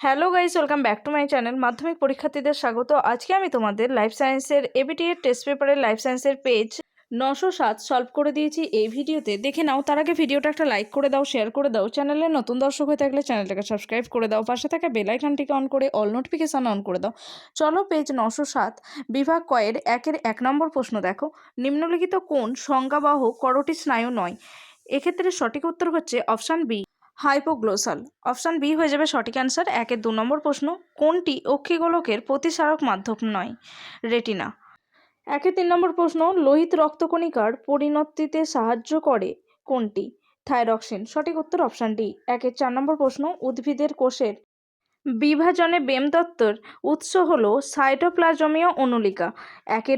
Hello guys, welcome back to my channel. মাধ্যমিক পরীক্ষার্থীদের স্বাগত। আজকে আমি তোমাদের লাইফ সায়েন্সের এবিটি এর টেস্ট পেপারের লাইফ সায়েন্সের পেজ 907 সলভ করে দিয়েছি এই ভিডিওতে। দেখে নাও। তার আগে ভিডিওটা একটা লাইক করে দাও, শেয়ার করে দাও। চ্যানেলে নতুন দর্শক হয়ে থাকলে চ্যানেলটাকে সাবস্ক্রাইব করে দাও। পাশে থাকা বেল আইকনটিকে অন করে অল নোটিফিকেশন অন করে দাও। চলো পেজ 907 বিভাগ কয়ের 1 নম্বর প্রশ্ন দেখো। নিম্নলিখিত কোন সংজ্ঞাবাহ করোটি স্নায়ু নয়? এক্ষেত্রে সঠিক উত্তর হচ্ছে option B, hypoglossal. Option B হয়ে যাবে সঠিক অ্যান্সার। 2 নম্বর প্রশ্ন, কোনটি অক্ষিগোলকের প্রতিসারক মাধ্যম নয়? রেটিনা। 3 নম্বর প্রশ্ন, লোহিত রক্তকণিকার পরিণতিতে সাহায্য করে কোনটি? থাইরক্সিন। সঠিক উত্তর অপশান ডি। 4 নম্বর প্রশ্ন, উদ্ভিদের কোষের বিভাজনে বেমতত্ত্বের উৎস হল সাইটোপ্লাজমীয় অনুলিকা।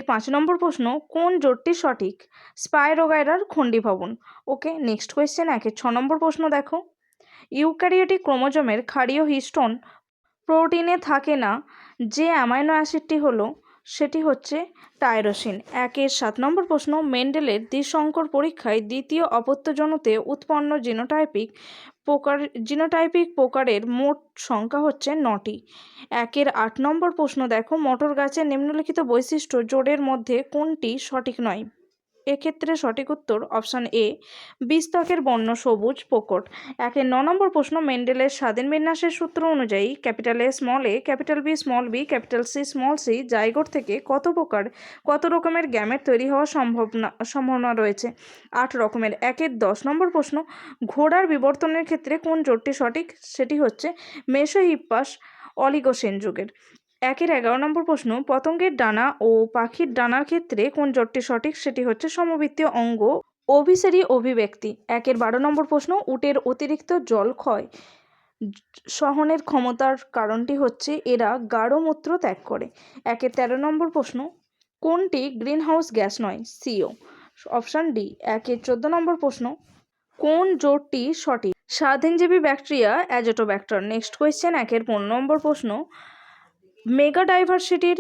5 নম্বর প্রশ্ন, কোন জোটটি সঠিক? স্পাইরোগাইরার খণ্ডীভবন। ওকে, নেক্সট কোয়েশ্চেন। 6 নম্বর প্রশ্ন দেখো। ইউক্যারিওটিক ক্রোমোজোমের ক্ষারীয় হিস্টোন প্রোটিনে থাকে না যে অ্যামাইনো অ্যাসিডটি হলো, সেটি হচ্ছে টাইরোসিন। 7 নম্বর প্রশ্ন, মেন্ডেলের দ্বিসংকর পরীক্ষায় দ্বিতীয় অপত্যজনতে উৎপন্ন জিনোটাইপিক প্রকারের মোট সংখ্যা হচ্ছে 9টি। 8 নম্বর প্রশ্ন দেখো। মটর গাছের নিম্নলিখিত বৈশিষ্ট্য জোড়ের মধ্যে কোনটি সঠিক নয়? এক্ষেত্রে সঠিক উত্তর অপশান এ, বীজত্বকের বর্ণ সবুজ প্রকট। 9 নম্বর প্রশ্ন, মেন্ডেলের স্বাধীন বিন্যাসের সূত্র অনুযায়ী A small a, B small b, C small c zygote থেকে কত রকমের গ্যামেট তৈরি হওয়ার সম্ভাবনা রয়েছে? 8 রকমের। 10 নম্বর প্রশ্ন, ঘোড়ার বিবর্তনের ক্ষেত্রে কোন জোটটি সঠিক? সেটি হচ্ছে মেসোহিপ্পাস অলিগোসেন যুগের। 11 নম্বর প্রশ্ন, পতঙ্গের ডানা ও পাখির ডানার ক্ষেত্রে কোন জোটটি সঠিক? সেটি হচ্ছে সমবৃত্তীয় অঙ্গ অভিসারী অভিব্যক্তি। 12 নম্বর প্রশ্ন, উটের অতিরিক্ত জল ক্ষয় সহনের ক্ষমতার কারণটি হচ্ছে এরা গাঢ় মূত্র ত্যাগ করে। 13 নম্বর প্রশ্ন, কোনটি গ্রিনহাউস গ্যাস নয়? সিও। Option D. 14 নম্বর প্রশ্ন, কোন জোটটি সঠিক? স্বাধীনজীবী ব্যাকটেরিয়া অ্যাজোটোব্যাক্টর। Next question. 15 নম্বর প্রশ্ন, মেগা ডাইভার্সিটির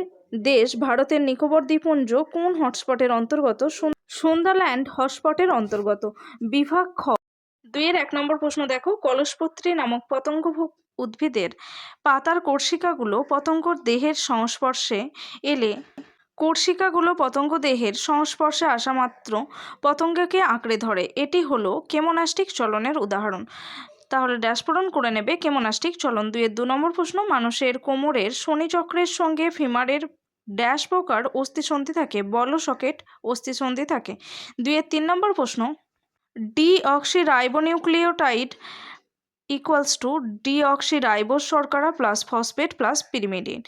দেশ ভারতের নিকোবর দ্বীপপুঞ্জ কোন হটস্পটের অন্তর্গত? সুন্দারল্যান্ড হটস্পটের অন্তর্গত। বিভাগ খ 1 নম্বর প্রশ্ন দেখো। কলসপত্রী নামক পতঙ্গভুক উদ্ভিদের পাতার কর্ষিকাগুলো পতঙ্গর দেহের সংস্পর্শে এলে কর্ষিকাগুলো পতঙ্গ দেহের সংস্পর্শে আসা মাত্র পতঙ্গকে আঁকড়ে ধরে। এটি হলো কেমোনাস্টিক চলনের উদাহরণ। তাহলে ড্যাশ পূরণ করে নেবে কেমোনাস্টিক চলন। 2 নম্বর প্রশ্ন, মানুষের কোমরের শনিচক্রের সঙ্গে ফিমারের ড্যাশ প্রকার অস্থিসন্ধি থাকে? বল সকেট অস্থিসন্ধি থাকে। 3 নম্বর প্রশ্ন, ডিঅক্সিরাইবোনিউক্লিওটাইড ইকুয়ালস টু ডিঅক্সিরাইবোজ শর্করা প্লাস ফসফেট প্লাস পিরিমিডিন।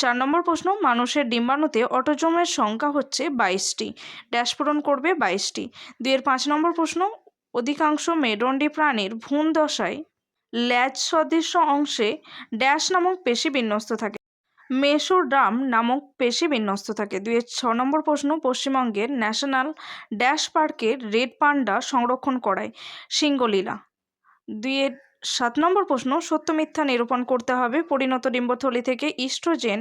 4 নম্বর প্রশ্ন, মানুষের ডিম্বাণুতে অটোজোমের সংখ্যা হচ্ছে 22টি। ড্যাশ পূরণ করবে 22টি। 5 নম্বর প্রশ্ন, অধিকাংশ মেরুদণ্ডী প্রাণীর ভ্রূণ দশায় ল্যাজ সদৃশ অংশে ড্যাশ নামক পেশি বিন্যস্ত থাকে? মেসোডার্ম নামক পেশি বিন্যস্ত থাকে। 6 নম্বর প্রশ্ন, পশ্চিমবঙ্গের ন্যাশনাল ড্যাশ পার্কের রেড পান্ডা সংরক্ষণ করায়? সিঙ্গলীলা। 7 নম্বর প্রশ্ন, সত্য মিথ্যা নিরূপণ করতে হবে। পরিণত ডিম্বথলি থেকে ইস্ট্রোজেন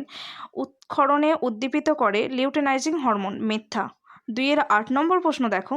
উৎক্ষরণে উদ্দীপিত করে লিউটেনাইজিং হরমোন। মিথ্যা। 8 নম্বর প্রশ্ন দেখো।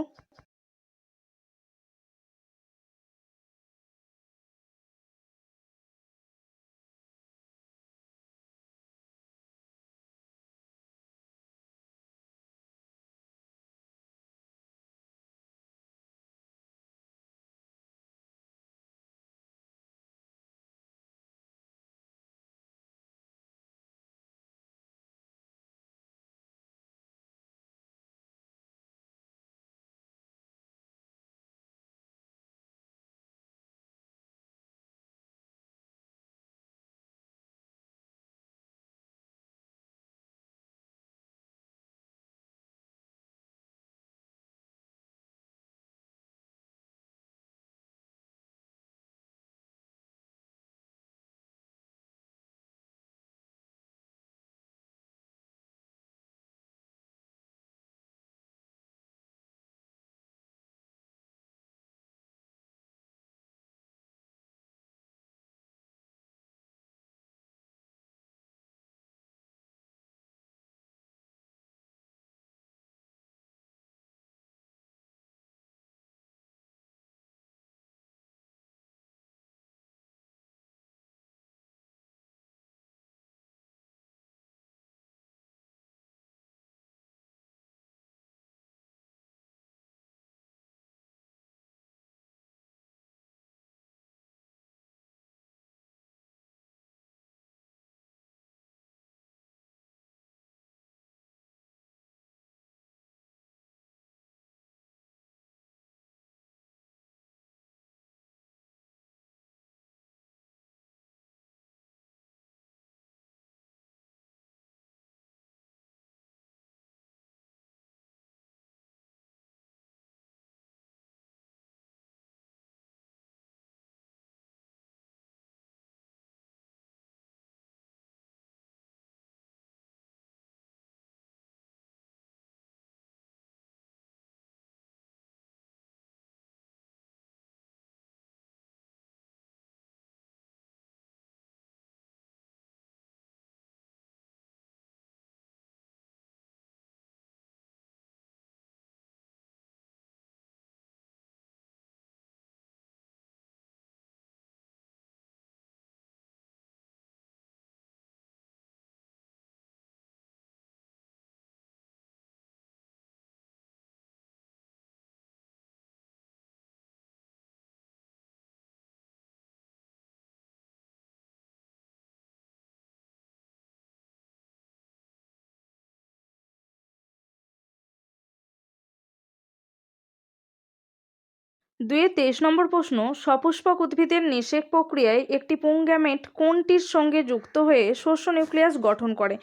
23 নম্বর প্রশ্ন, সপুষ্পক উদ্ভিদের নিষেক প্রক্রিয়ায় একটি পুংগ্যামেট কোনটির সঙ্গে যুক্ত হয়ে শস্য নিউক্লিয়াস গঠন করে?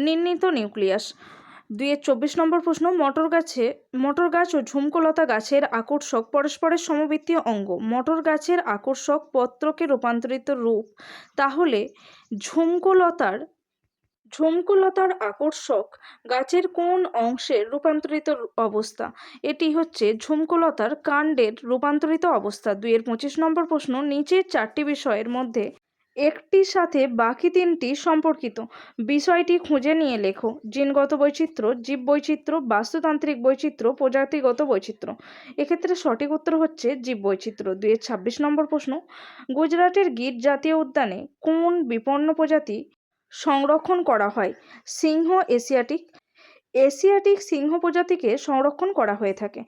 নির্ণীত নিউক্লিয়াস। 24 নম্বর প্রশ্ন, মটর গাছ ও ঝুমকোলতা গাছের আকর্ষক পরস্পরের সমবৃত্তীয় অঙ্গ। মটর গাছের আকর্ষক পত্রকে রূপান্তরিত রূপ, তাহলে ঝুমকোলতার আকর্ষক গাছের কোন অংশের রূপান্তরিত অবস্থা? এটি হচ্ছে ঝুমকোলতার কাণ্ডের রূপান্তরিত অবস্থা। 25 নম্বর প্রশ্ন, নিচের 4টি বিষয়ের মধ্যে একটির সাথে বাকি 3টি সম্পর্কিত, বিষয়টি খুঁজে নিয়ে লেখো। জিনগত বৈচিত্র্য, জীববৈচিত্র্য, বাস্তুতান্ত্রিক বৈচিত্র্য, প্রজাতিগত বৈচিত্র্য। এক্ষেত্রে সঠিক উত্তর হচ্ছে জীববৈচিত্র্য। 26 নম্বর প্রশ্ন, গুজরাটের গির জাতীয় উদ্যানে কোন বিপন্ন প্রজাতি সংরক্ষণ করা হয়? সিংহ এশিয়াটিক সিংহ প্রজাতিকে সংরক্ষণ করা হয়ে থাকে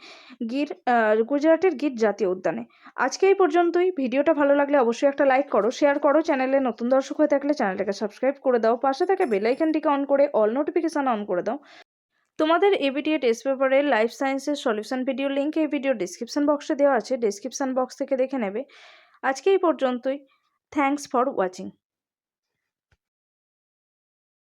গুজরাটের গির জাতীয় উদ্যানে। আজকে এই পর্যন্তই। ভিডিওটা ভালো লাগলে অবশ্যই একটা লাইক করো, শেয়ার করো, চ্যানেলে নতুন দর্শক হয়ে থাকলে চ্যানেলটাকে সাবস্ক্রাইব করে দাও, পাশে থাকা বেল আইকনটিকে অন করে অল নোটিফিকেশন অন করে দাও। তোমাদের এবিটিএ টেস্ট পেপারের লাইফ সায়েন্সের সলিউশন ভিডিও লিঙ্ক এই ভিডিও ডিসক্রিপশন বক্সে দেওয়া আছে, ডিসক্রিপশন বক্স থেকে দেখে নেবে। আজকে এই পর্যন্তই। Thanks for watching.